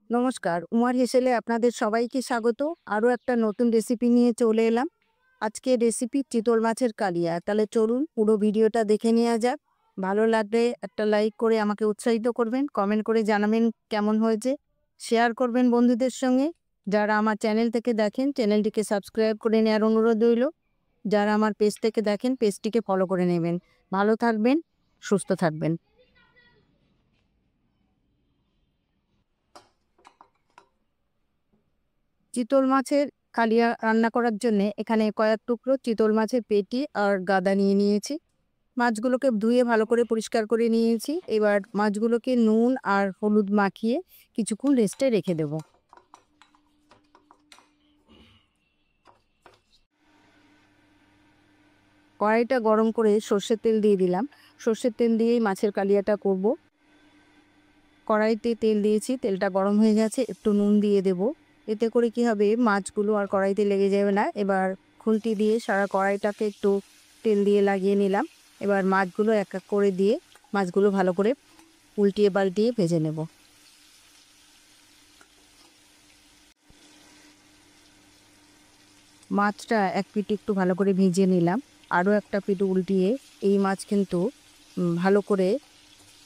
নমস্কার, উমার হেসেলে আপনাদের সবাইকে স্বাগত। আরও একটা নতুন রেসিপি নিয়ে চলে এলাম। আজকে রেসিপি চিতল মাছের কালিয়া। তাহলে চলুন পুরো ভিডিওটা দেখে নেওয়া যাক। ভালো লাগলে একটা লাইক করে আমাকে উৎসাহিত করবেন, কমেন্ট করে জানাবেন কেমন হয়েছে, শেয়ার করবেন বন্ধুদের সঙ্গে। যারা আমার চ্যানেল থেকে দেখেন চ্যানেলটিকে সাবস্ক্রাইব করে নেওয়ার অনুরোধ রইল। যারা আমার পেজ থেকে দেখেন পেজটিকে ফলো করে নেবেন। ভালো থাকবেন, সুস্থ থাকবেন। চিতল মাছের কালিয়া রান্না করার জন্য এখানে কয়েক টুকরো চিতল মাছের পেটি আর গাদা নিয়ে নিয়েছি। মাছগুলোকে ধুয়ে ভালো করে পরিষ্কার করে নিয়েছি। এবার মাছগুলোকে নুন আর হলুদ মাখিয়ে কিছুক্ষণ রেস্টে রেখে দেব। কড়াইটা গরম করে সর্ষের তেল দিয়ে দিলাম। সর্ষের তেল দিয়েই মাছের কালিয়াটা করব। কড়াইতে তেল দিয়েছি, তেলটা গরম হয়ে গেছে, একটু নুন দিয়ে দেব। এতে করে কি হবে, মাছগুলো আর কড়াইতে লেগে যাবে না। এবার খুন্তি দিয়ে সারা কড়াইটাকে একটু তেল দিয়ে লাগিয়ে নিলাম। এবার মাছগুলো এক এক করে দিয়ে মাছগুলো ভালো করে উল্টিয়ে পাল্টিয়ে ভেজে নেব। মাছটা এক পিঠ একটু ভালো করে ভেজে নিলাম। আরও একটা পিঠ উল্টিয়ে, এই মাছ কিন্তু ভালো করে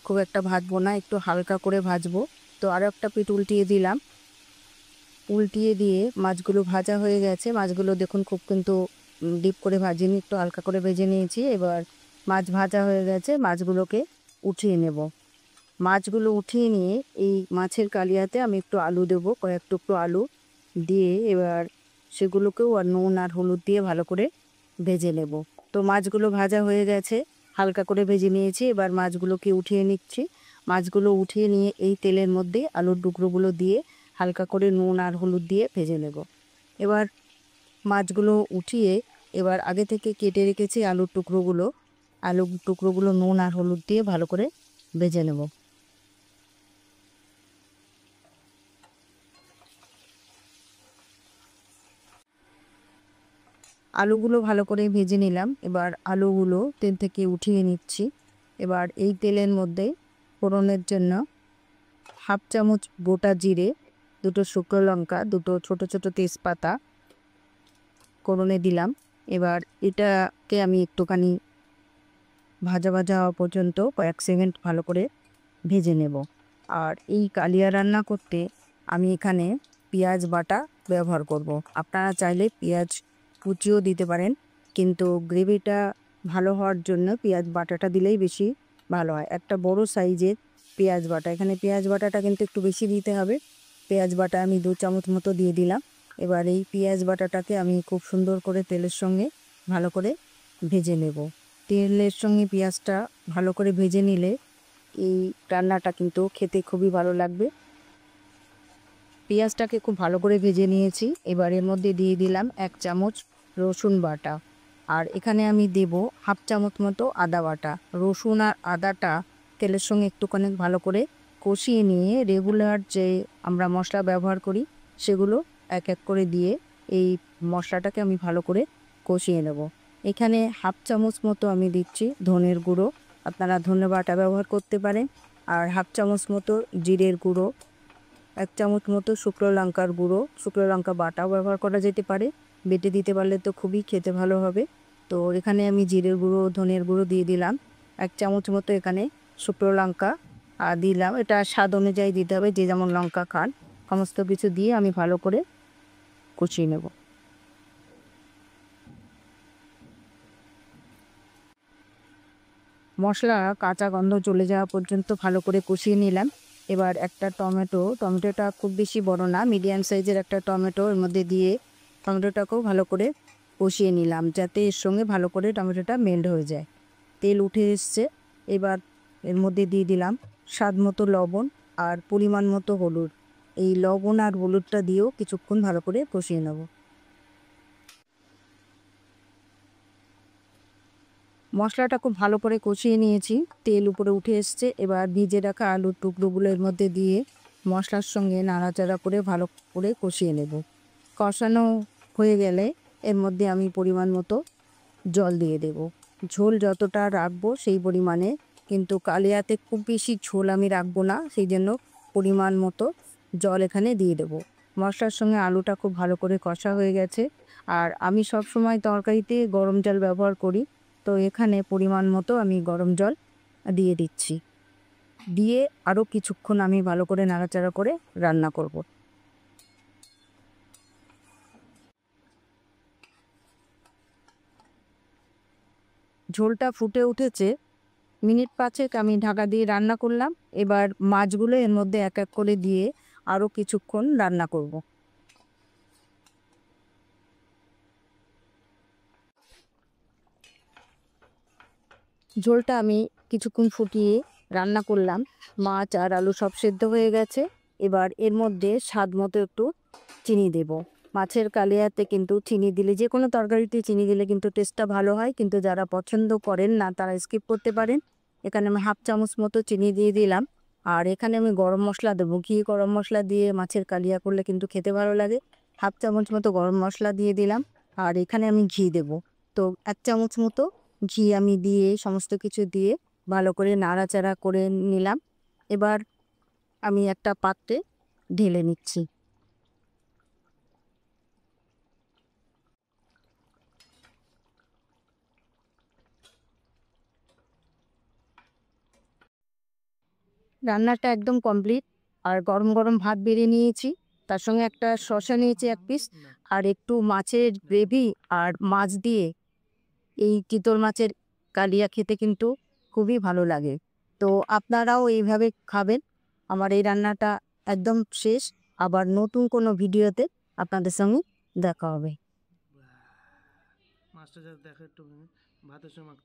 খুব একটা ভাজবো না, একটু হালকা করে ভাজবো। তো আরও একটা পিঠ উল্টিয়ে দিলাম। উল্টিয়ে দিয়ে মাছগুলো ভাজা হয়ে গেছে। মাছগুলো দেখুন খুব কিন্তু ডিপ করে ভাজিনি, একটু হালকা করে ভেজে নিয়েছি। এবার মাছ ভাজা হয়ে গেছে, মাছগুলোকে উঠিয়ে নেব। মাছগুলো উঠিয়ে নিয়ে এই মাছের কালিয়াতে আমি একটু আলু দেবো, কয়েক টুকরো আলু দিয়ে এবার সেগুলোকেও আর নুন আর হলুদ দিয়ে ভালো করে ভেজে নেব। তো মাছগুলো ভাজা হয়ে গেছে, হালকা করে ভেজে নিয়েছি। এবার মাছগুলোকে উঠিয়ে নিচ্ছি। মাছগুলো উঠিয়ে নিয়ে এই তেলের মধ্যে আলুর টুকরোগুলো দিয়ে হালকা করে নুন আর হলুদ দিয়ে ভেজে নেব। এবার মাছগুলো উঠিয়ে এবার আগে থেকে কেটে রেখেছি আলুর টুকরোগুলো নুন আর হলুদ দিয়ে ভালো করে ভেজে নেব। আলুগুলো ভালো করে ভেজে নিলাম। এবার আলুগুলো তেল থেকে উঠিয়ে নিচ্ছি। এবার এই তেলের মধ্যে ফোড়নের জন্য হাফ চামচ গোটা জিরে, দুটো শুকনো লঙ্কা, দুটো ছোট ছোট তেজপাতা ফোড়নে দিলাম। এবার এটাকে আমি একটুখানি ভাজা ভাজা হওয়া পর্যন্ত কয়েক সেকেন্ড ভালো করে ভেজে নেব। আর এই কালিয়া রান্না করতে আমি এখানে পেঁয়াজ বাটা ব্যবহার করব। আপনারা চাইলে পেঁয়াজ কুচিও দিতে পারেন, কিন্তু গ্রেভিটা ভালো হওয়ার জন্য পেঁয়াজ বাটাটা দিলেই বেশি ভালো হয়। একটা বড় সাইজের পেঁয়াজ বাটা, এখানে পেঁয়াজ বাটাটা কিন্তু একটু বেশি দিতে হবে। পেঁয়াজ বাটা আমি 2 চামচ মতো দিয়ে দিলাম। এবার এই পেঁয়াজ বাটাটাকে আমি খুব সুন্দর করে তেলের সঙ্গে ভালো করে ভেজে নেব। তেলের সঙ্গে পেঁয়াজটা ভালো করে ভেজে নিলে এই রান্নাটা কিন্তু খেতে খুবই ভালো লাগবে। পেঁয়াজটাকে খুব ভালো করে ভেজে নিয়েছি। এবার এর মধ্যে দিয়ে দিলাম 1 চামচ রসুন বাটা, আর এখানে আমি দেব হাফ চামচ মতো আদা বাটা। রসুন আর আদাটা তেলের সঙ্গে একটুখানি ভালো করে কষিয়ে নিয়ে রেগুলার যে আমরা মশলা ব্যবহার করি সেগুলো এক এক করে দিয়ে এই মশলাটাকে আমি ভালো করে কষিয়ে নেব। এখানে হাফ চামচ মতো আমি দিচ্ছি ধনের গুঁড়ো, আপনারা ধনে বাটা ব্যবহার করতে পারেন। আর হাফ চামচ মতো জিরের গুঁড়ো, 1 চামচ মতো শুকনো লঙ্কার গুঁড়ো, শুকনো লঙ্কা বাটাও ব্যবহার করা যেতে পারে, বেটে দিতে পারলে তো খুবই খেতে ভালো হবে। তো এখানে আমি জিরের গুঁড়ো ধনের গুঁড়ো দিয়ে দিলাম। 1 চামচ মতো এখানে শুকনো লঙ্কা দিলাম। এটা স্বাদ অনুযায়ী দিতে হবে, যে যেমন লঙ্কা খান। সমস্ত কিছু দিয়ে আমি ভালো করে কষিয়ে নেব। মশলা কাঁচা গন্ধ চলে যাওয়া পর্যন্ত ভালো করে কষিয়ে নিলাম। এবার একটা টমেটোটা খুব বেশি বড় না, মিডিয়াম সাইজের একটা টমেটো এর মধ্যে দিয়ে টমেটোটাকেও ভালো করে কষিয়ে নিলাম, যাতে এর সঙ্গে ভালো করে টমেটোটা মেল্ট হয়ে যায়। তেল উঠে এসছে। এবার এর মধ্যে দিয়ে দিলাম স্বাদ মতো লবণ আর পরিমাণ মতো হলুদ। এই লবণ আর হলুদটা দিয়েও কিছুক্ষণ ভালো করে কষিয়ে নেব। মশলাটা খুব ভালো করে কষিয়ে নিয়েছি, তেল উপরে উঠে এসছে। এবার ভিজে রাখা আলুর টুকরোগুলো এর মধ্যে দিয়ে মশলার সঙ্গে নাড়াচাড়া করে ভালো করে কষিয়ে নেব। কষানো হয়ে গেলে এর মধ্যে আমি পরিমাণ মতো জল দিয়ে দেব। ঝোল যতটা রাখবো সেই পরিমাণে, কিন্তু কালিয়াতে খুব বেশি ঝোল আমি রাখবো না, সেই জন্য পরিমাণ মতো জল এখানে দিয়ে দেবো। মশলার সঙ্গে আলুটা খুব ভালো করে কষা হয়ে গেছে। আর আমি সব সময় তরকারিতে গরম জল ব্যবহার করি, তো এখানে পরিমাণ মতো আমি গরম জল দিয়ে দিচ্ছি। দিয়ে আরও কিছুক্ষণ আমি ভালো করে নাড়াচাড়া করে রান্না করব। ঝোলটা ফুটে উঠেছে, মিনিট 5 আমি ঢাকা দিয়ে রান্না করলাম। এবার মাছগুলো এর মধ্যে এক এক করে দিয়ে আরও কিছুক্ষণ রান্না করব। ঝোলটা আমি কিছুক্ষণ ফুটিয়ে রান্না করলাম। মাছ আর আলু সব সেদ্ধ হয়ে গেছে। এবার এর মধ্যে স্বাদ মতো একটু চিনি দেব। মাছের কালিয়াতে কিন্তু চিনি দিলে, যে কোনো তরকারিতে চিনি দিলে কিন্তু টেস্টটা ভালো হয়, কিন্তু যারা পছন্দ করেন না তারা স্কিপ করতে পারেন। এখানে আমি 1/2 চামচ মতো চিনি দিয়ে দিলাম। আর এখানে আমি গরম মশলা দেবো। ঘি গরম মশলা দিয়ে মাছের কালিয়া করলে কিন্তু খেতে ভালো লাগে। 1/2 চামচ মতো গরম মশলা দিয়ে দিলাম। আর এখানে আমি ঘি দেব। তো 1 চামচ মতো ঘি আমি দিয়ে সমস্ত কিছু দিয়ে ভালো করে নাড়াচাড়া করে নিলাম। এবার আমি একটা পাত্রে ঢেলে নিচ্ছি। রান্নাটা একদম কমপ্লিট। আর গরম গরম ভাত বেড়ে নিয়েছি, তার সঙ্গে একটা শসা নিয়েছি 1 পিস, আর একটু মাছের গ্রেভি আর মাছ দিয়ে এই চিতল মাছের কালিয়া খেতে কিন্তু খুবই ভালো লাগে। তো আপনারাও এইভাবে খাবেন। আমার এই রান্নাটা একদম শেষ। আবার নতুন কোনো ভিডিওতে আপনাদের সঙ্গে দেখা হবে। মাছটা যা দেখো একটু ভাতের সঙ্গে মাখতে